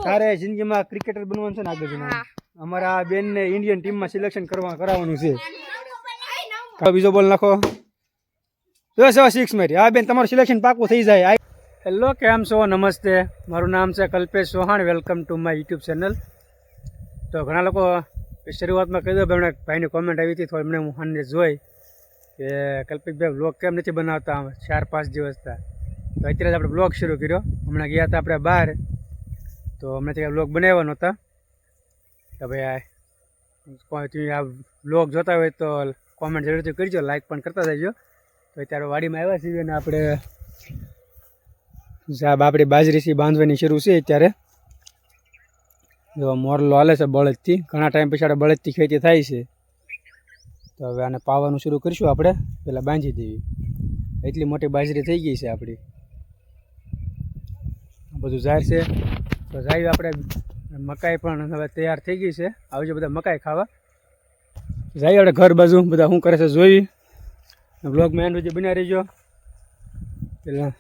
તારે જિંદગીમાં ક્રિકેટર બનવાનું છે ને આગળ જઈને અમારા બેન ને ઇન્ડિયન ટીમમાં સિલેક્શન કરાવવાનું છે બીજો બોલ નાખો 6 મારી હા બેન તમારું સિલેક્શન પાકું થઈ જાય હેલો કેમ છો નમસ્તે મારું નામ છે Kalpesh Chauhan welcome to my YouTube channel તો ઘણા લોકો શરૂઆતમાં કહી દો ભાઈની કોમેન્ટ આવી હતી થોડી મને હું હાને જોઈ કે કલ્પેશભાઈ બ્લોગ કેમ નથી બનાવતા 4-5 દિવસ થયા તો અત્યારે જ આપણે બ્લોગ શરૂ કર્યો હમણાં ગયા હતા આપણે બહાર તો અમને ત્યાં બ્લોગ બનાવ્યા નહોતા તો ભાઈ તમે આ બ્લોગ જોતા હોય તો કોમેન્ટ જરૂરથી કરજો લાઈક પણ કરતા જજો તો અત્યારે વાડીમાં આવ્યા છીએ અને આપણે સાહેબ આપણી બાજરીથી બાંધવાની શરૂ છે અત્યારે જો મોરલો હાલે છે બળદથી ઘણા ટાઈમ પછી આપણે બળદથી ખેતી થાય છે તો હવે આને પાવાનું શરૂ કરીશું આપણે પહેલાં બાંધી દેવી એટલી મોટી બાજરી થઈ ગઈ છે આપણી બધું જાહેર છે તો જાય આપણે મકાઈ પણ હવે તૈયાર થઈ ગઈ છે આવજો બધા મકાઈ ખાવા જાય આપણે ઘર બાજુ બધા શું કરે છે જોઈ બ્લોગમાં એન્ડ સુધી બન્યા રહીજો પેલા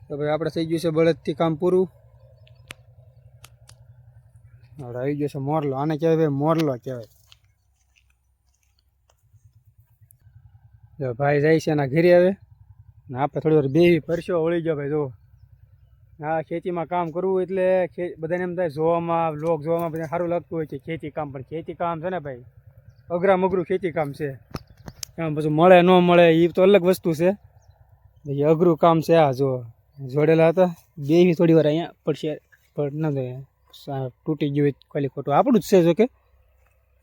તો ભાઈ આપણે થઈ ગયું છે બળદથી કામ પૂરું હવે આવી ગયો છે મોરલો આને કહેવાય ભાઈ મોરલો કહેવાય જો ભાઈ જાય છે એના ઘેરે આવે ને આપણે થોડી વાર બેહી પરસો વળી ગયો ભાઈ જો હા ખેતીમાં કામ કરવું એટલે બધાને એમ થાય જોવામાં વ્લોગ જોવામાં બધા સારું લાગતું હોય કે ખેતી કામ પણ ખેતી કામ છે ને ભાઈ અઘરામ અઘરું ખેતી કામ છે આમ પછી મળે ન મળે એ તો અલગ વસ્તુ છે ભાઈ અઘરું કામ છે આ જો જોડેલા હતા બેહી થોડી વાર અહીંયા પડશે પણ ન તૂટી ગયું ખાલી ખોટું આપણું જ છે જો કે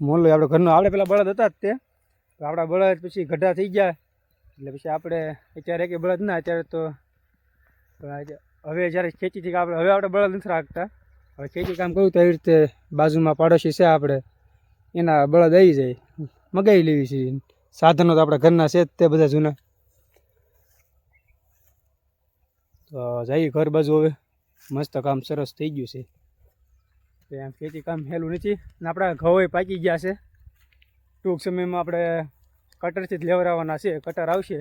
મોરલો આપણે ઘરનો આપણે પેલા બળદ હતા જ તે તો આપણા બળદ પછી ગઢા થઈ ગયા એટલે પછી આપણે અત્યારે કે બળદ ના અત્યારે તો હવે જ્યારે ખેતીથી આપણે બળદ નથી રાખતા હવે ખેતી કામ કરવું તો એવી રીતે બાજુમાં પાડોશી છે આપણે એના બળદ આવી જાય મગાવી લેવી છે સાધનો તો આપણા ઘરના છે જ તે બધા જૂના તો જઈએ ઘર બાજુ હવે મસ્ત કામ સરસ થઈ ગયું છે એમ ખેતી કામ હેલું નથી અને આપણા ઘઉં પાકી ગયા છે ટૂંક સમયમાં આપણે કટરથી જ લેવડાવવાના છે કટર આવશે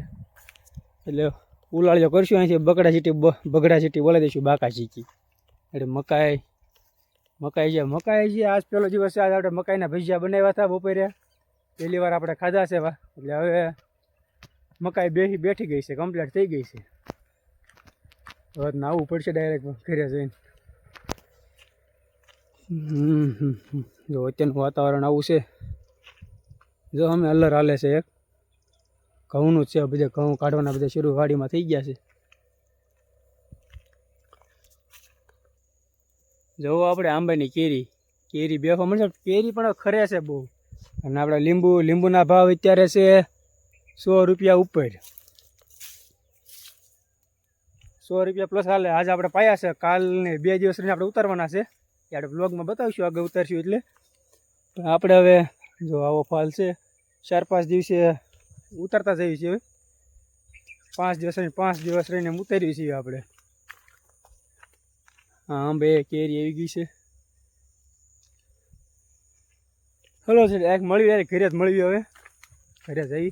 એટલે ઉલાળીઓ કરશું અહીંથી બગડા સીટી બોલાવી દઈશું બાકા સીટી એટલે મકાઈ છે આજ પહેલો દિવસ છે આજ આપણે મકાઈના ભજીયા બનાવ્યા હતા બપોરે પહેલી વાર આપણે ખાધા છે એટલે હવે મકાઈ બેઠી ગઈ છે કમ્પ્લીટ થઈ ગઈ છે હવે નાવું પડશે ડાયરેક્ટ ઘરે જઈને જો અત્યારનું વાતાવરણ આવું છે જો અમે અલ્લર હાલે છે એક ઘઉંનું જ છે બધા ઘઉં કાઢવાના બધા શરૂ વાડીમાં થઈ ગયા છે જવો આપણે આંબાની કેરી બેફા મળશે કેરી પણ ખરે છે બહુ અને આપણે લીંબુના ભાવ અત્યારે છે 100 રૂપિયા ઉપર 100 રૂપિયા પ્લસ હાલે આજે આપણે પાયા છે કાલને 2 દિવસ રહીને આપણે ઉતારવાના છે એ આપણે બ્લોગમાં બતાવીશું આગળ ઉતારશું એટલે આપણે હવે જો આવો ફાલ છે 4-5 દિવસે ઉતારતા જઈએ છીએ હવે 5 દિવસ રહીને ઉતારીએ છીએ આપણે હા આંબે કેરી આવી ગઈ છે હલો છે એક મળ્યું યાર ઘરે જ મળ્યું હવે ઘરે જઈ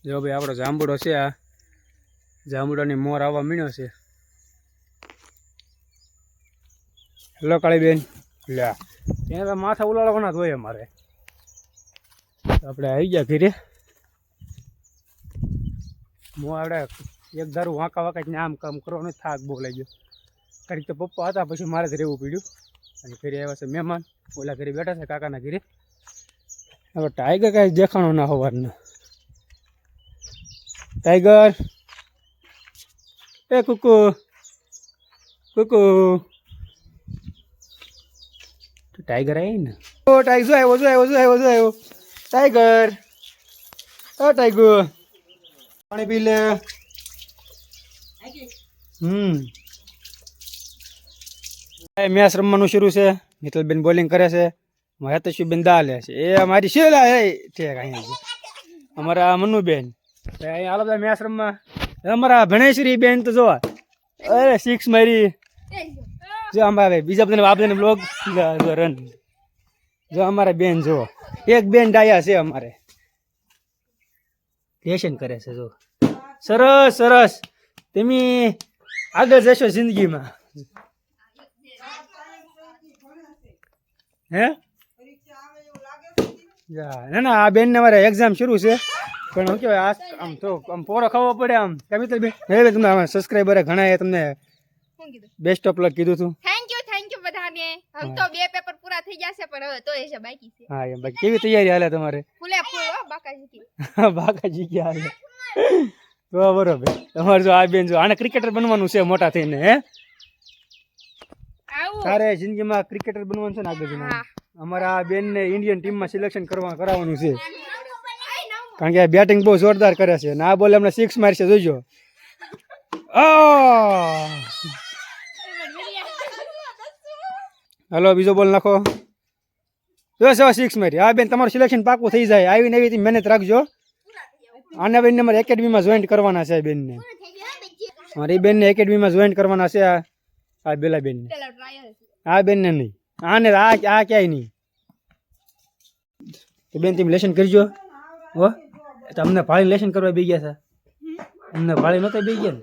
જો ભાઈ આપણો જાંબુડો છે આ જાંબુડાની મોર આવવા મીણ્યો છે હેલો કાળી બેન લે એને માથા ઉલાળવાના જ હોય અમારે આપણે આવી ગયા ઘરે હું આપણે એક ધારું વાંકા જ આમ કામ કરવાનું થાક બહુ લાગી ગયો કારણ કે પપ્પા હતા પછી મારે જ રહેવું પડ્યું અને ઘરે આવ્યા છે મહેમાન ઓલા ઘરે બેઠા છે કાકાના ઘરે હવે ટાઈગર કાંઈ દેખાણો ના હોવાના ટાઈગર એ કુકુ ટાઈગર આવી ને ઓ ટાઈગર આવ્યો ટાઈગર ટાઈગર પાણી પી લે મેચ રમવાનું શરૂ છે મિત્તલબેન બોલિંગ કરે છે હેતેશબેન દા લે છે એ અમારી શેલા ઠીક અહીંયા અમારા મનુબેન અહીંયા હાલો બધા મેચ રમવા અમારા ભણેશ્વરી બેન તો જોવા અરે 6 મારી જો અમારે બીજા બધાને આ બધાને બ્લોગ રન જો અમારા બેન જો એક બેન ડાયા છે અમારે લેશન કરે છે જો સરસ સરસ તમે આગળ જશો જિંદગીમાં હે ના ના આ બેન ને મારે એક્ઝામ શરૂ છે પણ શું કહેવાય આમ તો આમ પોરો ખાવો પડે આમ કેમ તો બેન તમને સબસ્ક્રાઈબર ઘણા એ તમને બેસ્ટ ઓફ લક કીધું હતું થેન્ક યુ બધાને હવે તો 2 પેપર પૂરા થઈ જશે પણ હવે તો એ છે બાકી છે હા એમ બાકી કેવી તૈયારી હાલે તમારે ફૂલે ફૂલ બાકાજી કી બાકાજી કે હાલે તો બરોબર તમારે જો આ બેન જો આને ક્રિકેટર બનવાનું છે મોટા થઈને હે આવું તારે જિંદગીમાં ક્રિકેટર બનવાનું છે ને આગળ જઈને અમારા બેન ને ઇન્ડિયન ટીમમાં સિલેક્શન કરાવવાનું છે કારણ કે બેટિંગ બહુ જોરદાર કરે છે ને આ બોલે હમણાં 6 મારશે જોઈજો હલો બીજો બોલ નાખો જો 6 મારી હા બેન તમારું સિલેક્શન પાકું થઈ જાય આવીને એવી મહેનત રાખજો આના બેનને અમારે એકેડમીમાં જોઈન્ટ કરવાના છે બેનને મારી બેનને એકેડમીમાં જોઈન્ટ કરવાના છે આ બેલા બેનને આ બેનને નહીં આને આ ક્યાંય નહીં તો બેન તમે લેશન કરજો હો તમને ભાળી લેશન કરવા બે ગયા છે અમને ભાળી નહોતા બે ગયા ને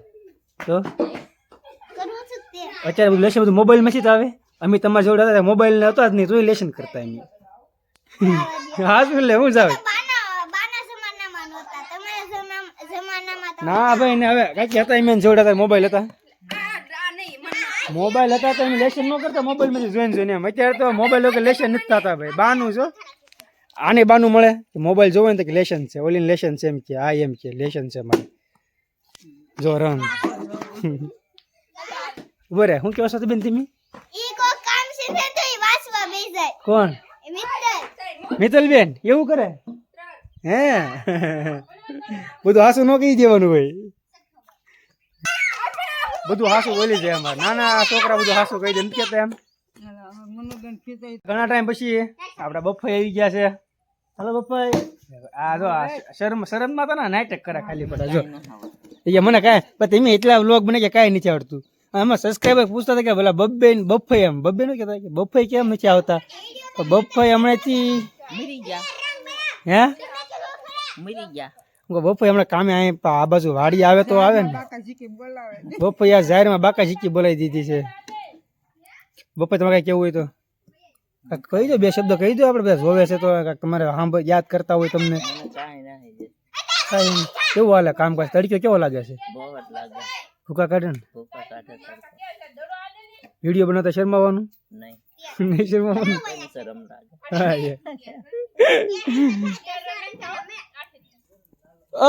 તો અત્યારે બધું લેશન બધું મોબાઈલમાં જ આવે અમે તમારા જોડે હતા મોબાઈલ ને હતો જ નહીં તોય લેશન કરતા એમ હા શું લે હું જ આવે ના ભાઈ ને હવે કાંઈક હતા એમ જોડે હતા મોબાઈલ હતા મોબાઈલ હતા તો એમ લેશન ન કરતા મોબાઈલમાંથી જોઈને એમ અત્યારે તો મોબાઈલ વગર લેશન નથી થતા ભાઈ બાનું છો આને બાનું મળે મોબાઈલ જોવે ને તો કે લેશન છે ઓલી લેશન છે એમ કે આ એમ કે લેશન છે મારે જો રન બરે હું કેવો છો તો બેન તમે કોણ મિત્તલ બેન એવું કરે હે બધું હાસું ન કહી દેવાનું હોય બધું હાસું બોલી જાય અમારે નાના છોકરા બધું હાસું કહી દે નથી કેતા એમ ઘણા ટાઈમ પછી આપડા બફાઈ આવી ગયા છે હાલો બફાઈ આ જો શરમમાં તો નાટક કરે ખાલી પડે જો એ મને કાંઈ પણ તમે એટલા વ્લોગ બને કે કાંઈ નથી આવડતું આમાં સબસ્ક્રાઈબર પૂછતા હતા કે ભલા બફાઈ એમ બબ્બે નું કહેતા કે બફાઈ કેમ નથી આવતા બફાઈ હમણાંથી હે બફાઈ હમણાં કામે આ બાજુ વાડી આવે તો આવે ને બફાઈ આ જાહેરમાં બાકા શીખી બોલાવી દીધી છે બફાઈ તમારે કઈ કેવું હોય તો કહી દો બે શબ્દ કહી દો આપણે બધા જોવે છે તો તમારે યાદ કરતા હોય તમને કેવું હાલે કામકાજ તડક્યો કેવો લાગે છે ભૂકા કાઢે ને વિડીયો બનાવતા શરમાવાનું નહીં શરમાવાનું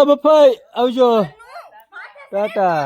બફાઈ આવજો ટાટા